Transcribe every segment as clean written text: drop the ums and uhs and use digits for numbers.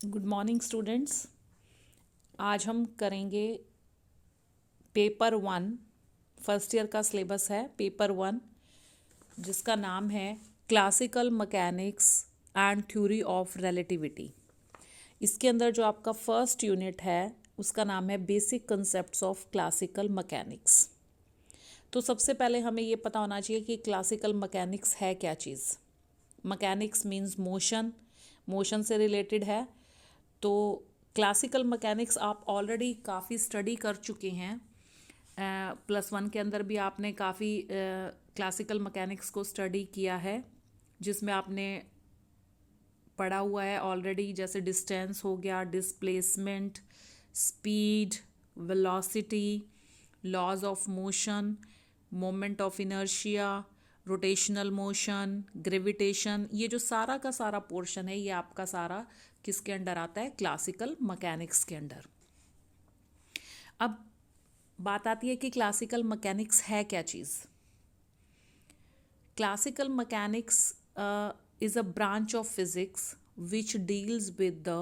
Good morning students. आज हम करेंगे पेपर वन। फर्स्ट ईयर का सिलेबस है पेपर वन, जिसका नाम है classical mechanics and theory of relativity. इसके अंदर जो आपका फर्स्ट यूनिट है उसका नाम है basic concepts of classical mechanics. तो सबसे पहले हमें ये पता होना चाहिए कि क्लासिकल मैकेनिक्स है क्या चीज़। मैकेनिक्स मीन्स मोशन, मोशन से रिलेटेड है। तो क्लासिकल मैकेनिक्स आप ऑलरेडी काफ़ी स्टडी कर चुके हैं। प्लस वन के अंदर भी आपने काफ़ी क्लासिकल मैकेनिक्स को स्टडी किया है, जिसमें आपने पढ़ा हुआ है ऑलरेडी, जैसे डिस्टेंस हो गया, displacement, speed, velocity, laws of motion, moment of inertia, rotational motion, gravitation. ये जो सारा का सारा पोर्शन है ये आपका सारा किसके अंडर आता है? क्लासिकल मैकेनिक्स के अंडर। अब बात आती है कि क्लासिकल मैकेनिक्स है क्या चीज़। Classical mechanics is a branch of physics which deals with the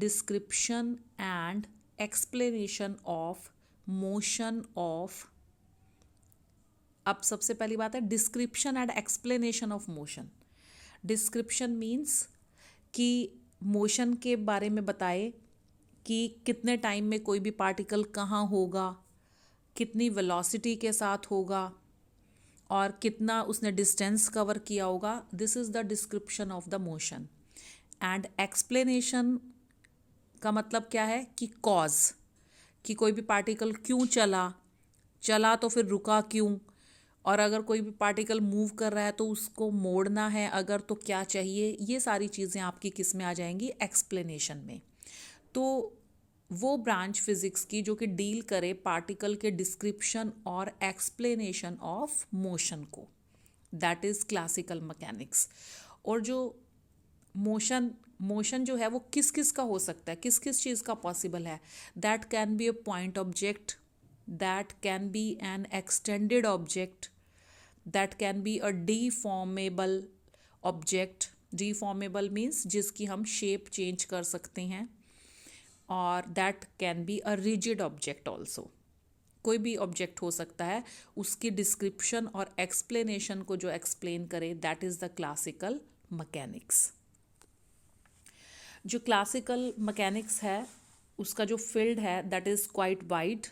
description and explanation of motion of। अब सबसे पहली बात है description and explanation of motion. Description means कि मोशन के बारे में बताए कि कितने टाइम में कोई भी पार्टिकल कहाँ होगा, कितनी वेलोसिटी के साथ होगा और कितना उसने डिस्टेंस कवर किया होगा। This is the description of the motion. And explanation का मतलब क्या है कि कॉज, कि कोई भी पार्टिकल क्यों चला तो फिर रुका क्यों, और अगर कोई भी पार्टिकल मूव कर रहा है तो उसको मोड़ना है अगर तो क्या चाहिए। ये सारी चीज़ें आपकी किस में आ जाएंगी? एक्सप्लेनेशन में। तो वो ब्रांच फिजिक्स की जो कि डील करे पार्टिकल के डिस्क्रिप्शन और एक्सप्लेनेशन ऑफ मोशन को, दैट इज़ क्लासिकल मैकेनिक्स। और जो मोशन जो है वो किस किस का हो सकता है, किस किस चीज़ का पॉसिबल है? That can be a point object, that can be an extended object, that can be a deformable object. Deformable means जिसकी हम शेप चेंज कर सकते हैं। और that can be a rigid object also. कोई भी ऑब्जेक्ट हो सकता है, उसकी डिस्क्रिप्शन और एक्सप्लेनेशन को जो एक्सप्लेन करे, that is the classical mechanics. जो क्लासिकल मैकेनिक्स है उसका जो फील्ड है that is quite wide,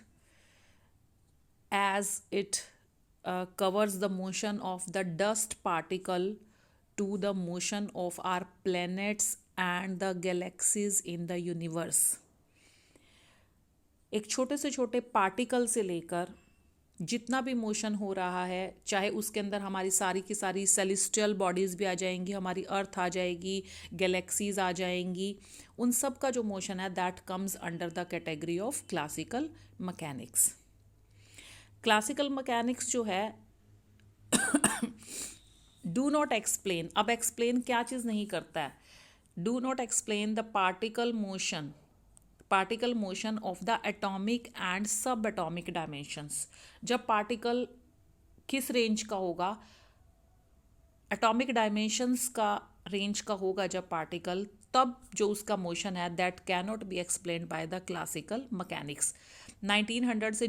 as it covers the motion of the dust particle to the motion of our planets and the galaxies in the universe। एक छोटे से छोटे particle से लेकर जितना भी मोशन हो रहा है, चाहे उसके अंदर हमारी सारी की सारी सेलेस्टियल बॉडीज़ भी आ जाएंगी, हमारी अर्थ आ जाएगी, गैलेक्सीज आ जाएंगी, उन सब का जो मोशन है that comes under the category of classical mechanics. Classical mechanics जो है डू नॉट एक्सप्लेन। अब एक्सप्लेन क्या चीज़ नहीं करता है? Do not explain the particle motion of the atomic and सब एटॉमिक डायमेंशंस। जब पार्टिकल किस रेंज का होगा, एटॉमिक डायमेंशंस का रेंज का होगा जब पार्टिकल, तब जो उसका मोशन है that can not be explained by the classical mechanics. 1900 से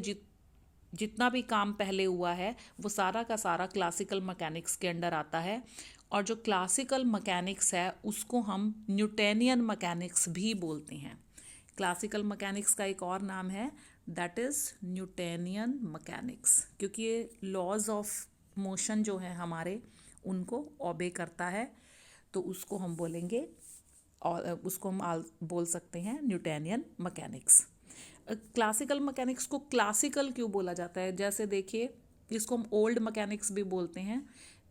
जितना भी काम पहले हुआ है वो सारा का सारा क्लासिकल मैकेनिक्स के अंडर आता है। और जो क्लासिकल मैकेनिक्स है उसको हम न्यूटनियन मैकेनिक्स भी बोलते हैं। क्लासिकल मैकेनिक्स का एक और नाम है दैट इज़ न्यूटनियन मैकेनिक्स, क्योंकि ये लॉज ऑफ मोशन जो है हमारे उनको ओबे करता है, तो उसको हम बोलेंगे, और उसको हम बोल सकते हैं न्यूटनियन मैकेनिक्स। क्लासिकल मैकेनिक्स को क्लासिकल क्यों बोला जाता है? जैसे देखिए, इसको हम ओल्ड मैकेनिक्स भी बोलते हैं,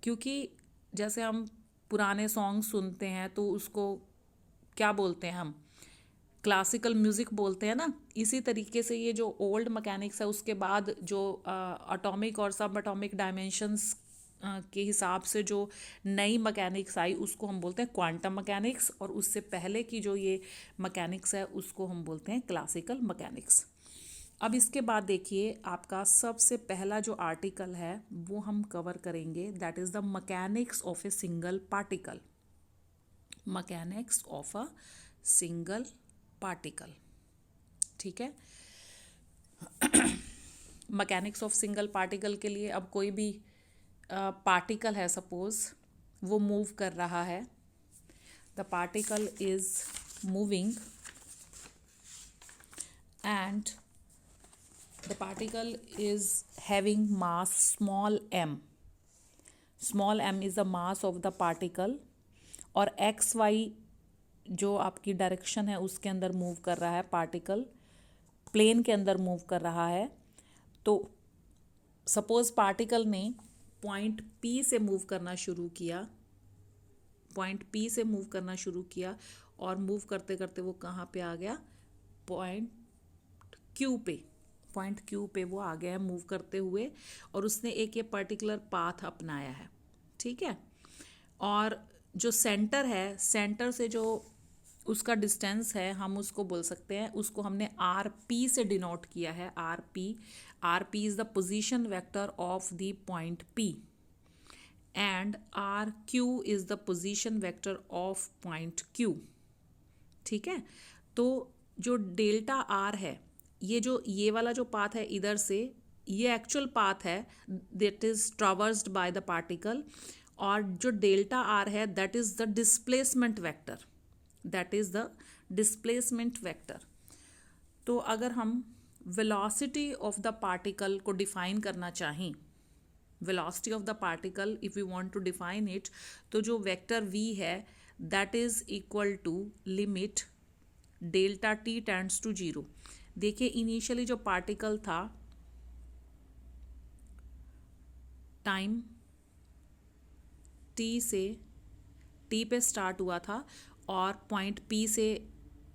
क्योंकि जैसे हम पुराने सॉन्ग सुनते हैं तो उसको क्या बोलते हैं? हम क्लासिकल म्यूज़िक बोलते हैं ना। इसी तरीके से ये जो ओल्ड मैकेनिक्स है उसके बाद जो एटॉमिक और सब एटॉमिक डायमेंशंस के हिसाब से जो नई मैकेनिक्स आई उसको हम बोलते हैं क्वांटम मैकेनिक्स, और उससे पहले की जो ये मैकेनिक्स है उसको हम बोलते हैं क्लासिकल मैकेनिक्स। अब इसके बाद देखिए, आपका सबसे पहला जो आर्टिकल है वो हम कवर करेंगे, that is the mechanics of a single particle. Mechanics of a single particle. ठीक है, मैकेनिक्स ऑफ सिंगल पार्टिकल के लिए अब कोई भी पार्टिकल है, सपोज वो मूव कर रहा है, the particle is moving and the particle is having mass small m. Small m is the mass of the particle और एक्स वाई जो आपकी डायरेक्शन है उसके अंदर मूव कर रहा है, पार्टिकल प्लेन के अंदर मूव कर रहा है। तो सपोज पार्टिकल ने पॉइंट पी से मूव करना शुरू किया, पॉइंट पी से मूव करना शुरू किया और मूव करते करते वो कहाँ पे आ गया, पॉइंट क्यू पे, पॉइंट क्यू पे वो आ गया है मूव करते हुए, और उसने एक ये पर्टिकुलर पाथ अपनाया है। ठीक है, और जो सेंटर है, सेंटर से जो उसका डिस्टेंस है, हम उसको बोल सकते हैं, उसको हमने आर पी से डिनोट किया है, R P. R P is the position vector of the point P and R Q is the position vector of point Q. ठीक है, तो जो डेल्टा आर है, ये वाला जो पाथ है इधर से, ये एक्चुअल पाथ है that is traversed by the particle, और जो डेल्टा आर है that is the displacement vector, that is the displacement vector. तो अगर हम वेलोसिटी ऑफ द पार्टिकल को डिफाइन करना चाहें, velocity of the particle if you want to define it, तो जो वेक्टर वी है that is equal to limit delta T tends to zero. देखिए इनिशियली जो पार्टिकल था, टाइम टी से, टी पे स्टार्ट हुआ था और पॉइंट पी से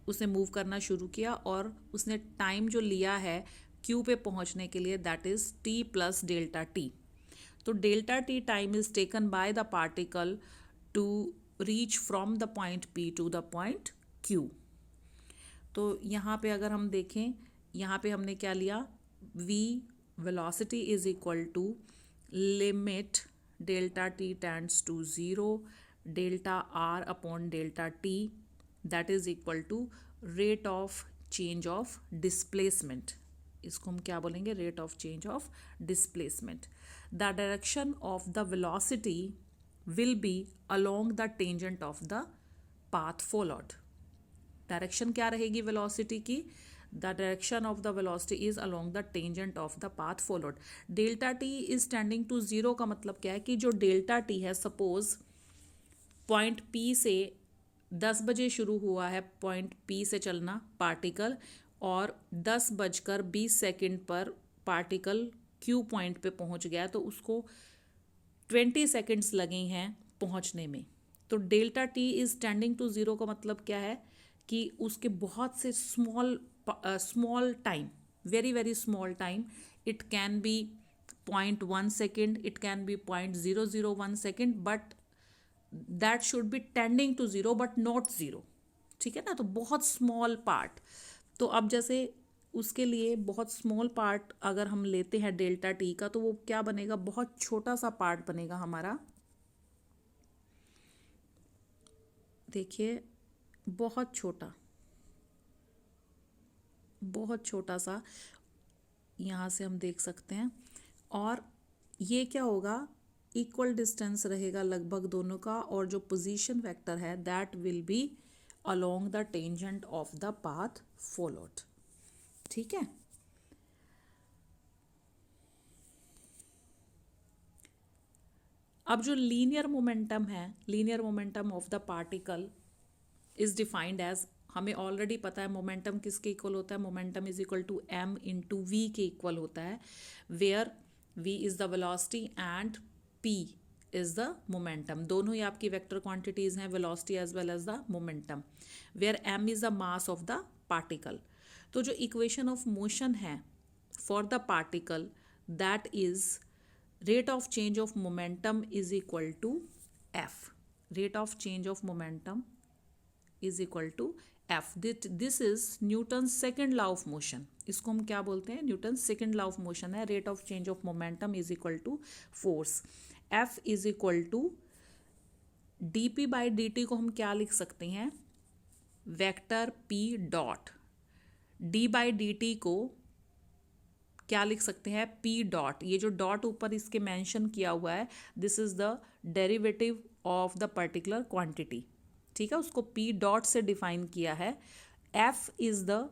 उसने मूव करना शुरू किया, और उसने टाइम जो लिया है क्यू पे पहुंचने के लिए that is T plus delta T. तो delta T time is taken by the particle to reach from the point P to the point Q. तो यहाँ पे अगर हम देखें, यहाँ पे हमने क्या लिया, v velocity is equal to limit delta T tends to zero delta R upon delta T, that is equal to rate of change of displacement. इसको हम क्या बोलेंगे, rate of change of displacement. The direction of the velocity will be along the tangent of the path followed. Direction क्या रहेगी velocity की, the direction of the velocity is along the tangent of the path followed. Delta T is tending to zero का मतलब क्या है कि जो delta T है, सपोज पॉइंट पी से 10 बजे शुरू हुआ है, पॉइंट पी से चलना पार्टिकल, और 10:20 पर पार्टिकल क्यू पॉइंट पे पहुंच गया, तो उसको 20 सेकेंड्स लगे हैं पहुंचने में। तो delta T is tending to zero का मतलब क्या है कि उसके बहुत से small time, very very small time, it can be 0.1 second, it can be 0.001 second, but that should be tending to zero but not zero. ठीक है ना, तो बहुत स्मॉल पार्ट। तो अब जैसे उसके लिए बहुत स्मॉल पार्ट अगर हम लेते हैं डेल्टा टी का, तो वो क्या बनेगा, बहुत छोटा सा पार्ट बनेगा हमारा। देखिए बहुत छोटा सा यहाँ से हम देख सकते हैं, और ये क्या होगा, इक्वल डिस्टेंस रहेगा लगभग दोनों का, और जो पोजीशन वेक्टर है that will be along the tangent of the path followed. ठीक है, अब जो लीनियर मोमेंटम है, linear momentum of the particle is defined as, हमें ऑलरेडी पता है मोमेंटम किसके इक्वल होता है, momentum is equal to m into V के इक्वल होता है, where v is the velocity and p is the momentum. दोनों ही आपकी वेक्टर क्वांटिटीज हैं, velocity as well as the momentum, where m is the mass of the particle. तो जो equation of motion है for the particle that is rate of change of momentum is equal to f, rate of change of momentum is equal to f. This is Newton's second law of motion, इसको हम क्या बोलते हैं, Newton's second law of motion है, rate of change of momentum is equal to force, f is equal to dp by dt को हम क्या लिख सकते हैं, vector P dot D by D T को क्या लिख सकते हैं, पी डॉट, ये जो डॉट ऊपर इसके मेंशन किया हुआ है, this is the derivative of the particular quantity, ठीक है, उसको पी डॉट से डिफाइन किया है. F is the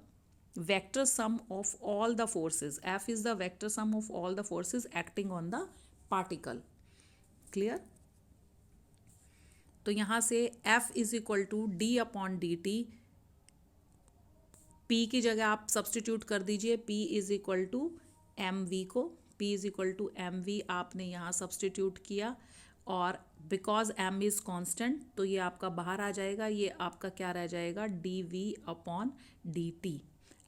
vector sum of all the forces, F is the vector sum of all the forces acting on the particle. Clear? तो यहां से F is equal to D upon D T, P की जगह आप substitute कर दीजिए, P is equal to M V को, P is equal to M V आपने यहाँ सब्सटीट्यूट किया, और बिकॉज एम इज कांस्टेंट तो ये आपका बाहर आ जाएगा, ये आपका क्या रह जाएगा, D V upon D T.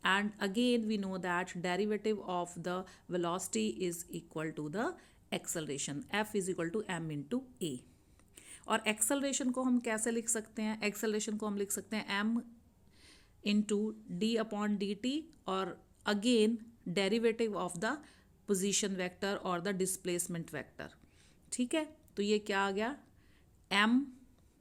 And again we know that derivative of the velocity is equal to the acceleration, F is equal to M into A. और एक्सेलरेशन को हम कैसे लिख सकते हैं, एक्सेलरेशन को हम लिख सकते हैं M into D upon D T, और again derivative of the position vector और द डिस्प्लेसमेंट वेक्टर. ठीक है, तो ये क्या आ गया, M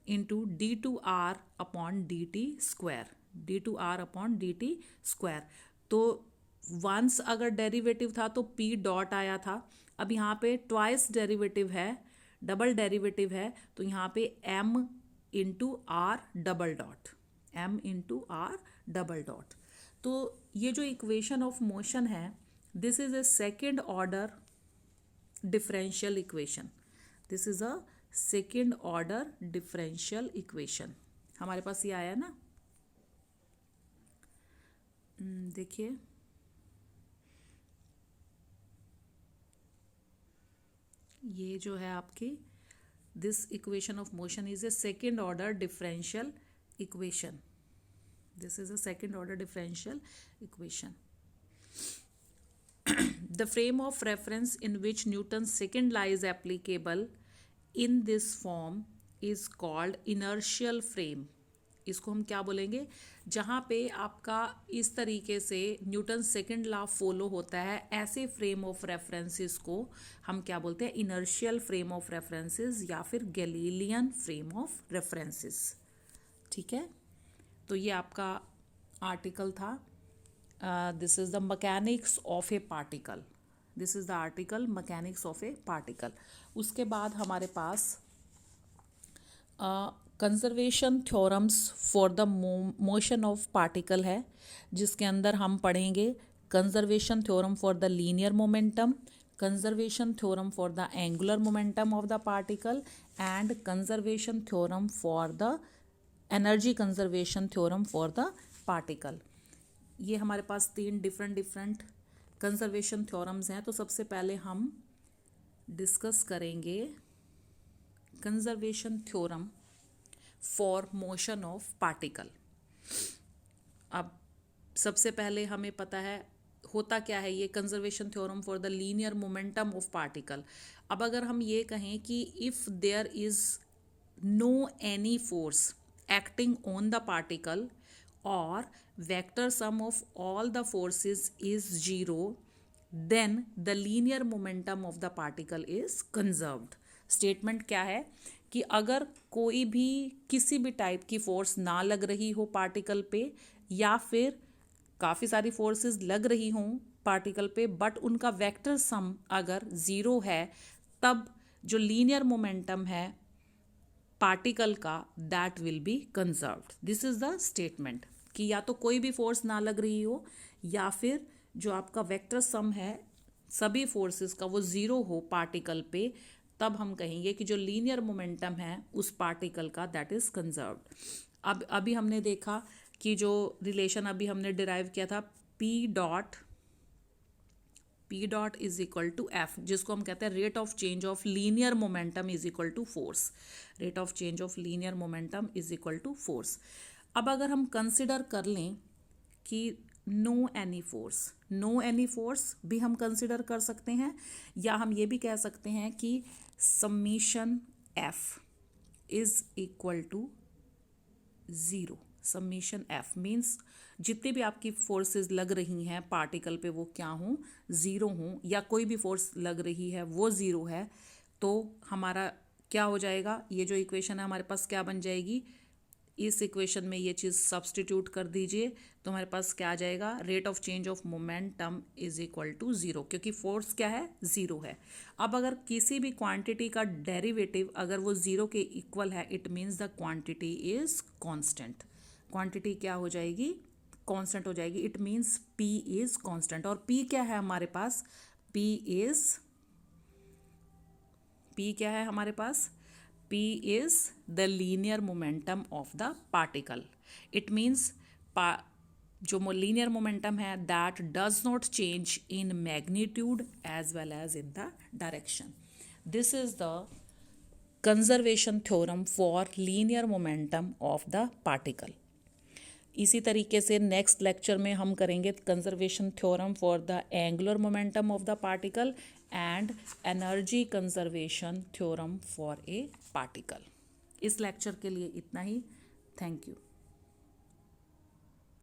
into D two R upon D T square, D two R upon D T square. तो वंस अगर डेरिवेटिव था तो पी डॉट आया था, अब यहाँ पे ट्वाइस डेरिवेटिव है, डबल डेरिवेटिव है, तो यहाँ पे M into R double dot, M into R double dot. तो ये जो इक्वेशन ऑफ मोशन है, this is a second order differential equation, this is a second order differential equation. हमारे पास ये आया ना, देखिए ये जो है आपकी, this equation of motion is a second order differential equation, this is a second order differential equation. The frame of reference in which Newton's second law is applicable in this form is called inertial frame. इसको हम क्या बोलेंगे, जहाँ पे आपका इस तरीके से न्यूटन सेकेंड लॉ फॉलो होता है, ऐसे फ्रेम ऑफ रेफरेंसेस को हम क्या बोलते हैं, इनर्शियल फ्रेम ऑफ रेफरेंसेस या फिर गैलीलियन फ्रेम ऑफ रेफरेंसेस. ठीक है, तो ये आपका आर्टिकल था, this is the mechanics of a particle, this is the article mechanics of a particle. उसके बाद हमारे पास conservation theorems for the motion of particle है, जिसके अंदर हम पढ़ेंगे conservation theorem for the linear momentum, conservation theorem for the angular momentum of the particle, and conservation theorem for the energy conservation theorem for the particle. ये हमारे पास तीन different conservation theorems हैं. तो सबसे पहले हम डिस्कस करेंगे conservation theorem for motion of particle. अब सबसे पहले हमें पता है होता क्या है ये conservation theorem for the linear momentum of particle. अब अगर हम ये कहें कि if there is no any force acting on the particle or vector sum of all the forces is 0, then the linear momentum of the particle is conserved. Statement क्या है कि अगर कोई भी किसी भी टाइप की फोर्स ना लग रही हो पार्टिकल पे, या फिर काफ़ी सारी फोर्सेस लग रही हों पार्टिकल पे, बट उनका वेक्टर सम अगर 0 है, तब जो लीनियर मोमेंटम है पार्टिकल का that will B conserved. This is the statement कि या तो कोई भी फोर्स ना लग रही हो, या फिर जो आपका वेक्टर सम है सभी फोर्सेस का वो 0 हो पार्टिकल पे, तब हम कहेंगे कि जो लीनियर मोमेंटम है उस पार्टिकल का दैट इज कंजर्व्ड. अब अभी हमने देखा कि जो रिलेशन अभी हमने डिराइव किया था, P dot is equal to F, जिसको हम कहते हैं rate of change of linear momentum is equal to force, rate of change of linear momentum is equal to force. अब अगर हम कंसिडर कर लें कि नो एनी फोर्स भी हम कंसिडर कर सकते हैं, या हम ये भी कह सकते हैं कि summation F is equal to 0. Summation F means जितनी भी आपकी फोर्सेस लग रही हैं पार्टिकल पे वो क्या हों, 0 हों, या कोई भी फोर्स लग रही है वो 0 है, तो हमारा क्या हो जाएगा, ये जो इक्वेशन है हमारे पास क्या बन जाएगी, इस इक्वेशन में ये चीज़ सब्सटीट्यूट कर दीजिए तो हमारे पास क्या आ जाएगा, rate of change of momentum is equal to zero, क्योंकि फोर्स क्या है, ज़ीरो है। अब अगर किसी भी क्वांटिटी का डेरिवेटिव अगर वो ज़ीरो के इक्वल है, it means the quantity is constant. Quantity क्या हो जाएगी, कांस्टेंट हो जाएगी। It means P is constant. और पी क्या है हमारे पास, पी क्या है हमारे पास, P is the linear momentum of the particle. It means जो linear momentum है that does not change in magnitude as well as in the direction. This is the conservation theorem for linear momentum of the particle. इसी तरीके से next lecture में हम करेंगे conservation theorem for the angular momentum of the particle and energy conservation theorem for a particle. इस lecture के लिए इतना ही। Thank you.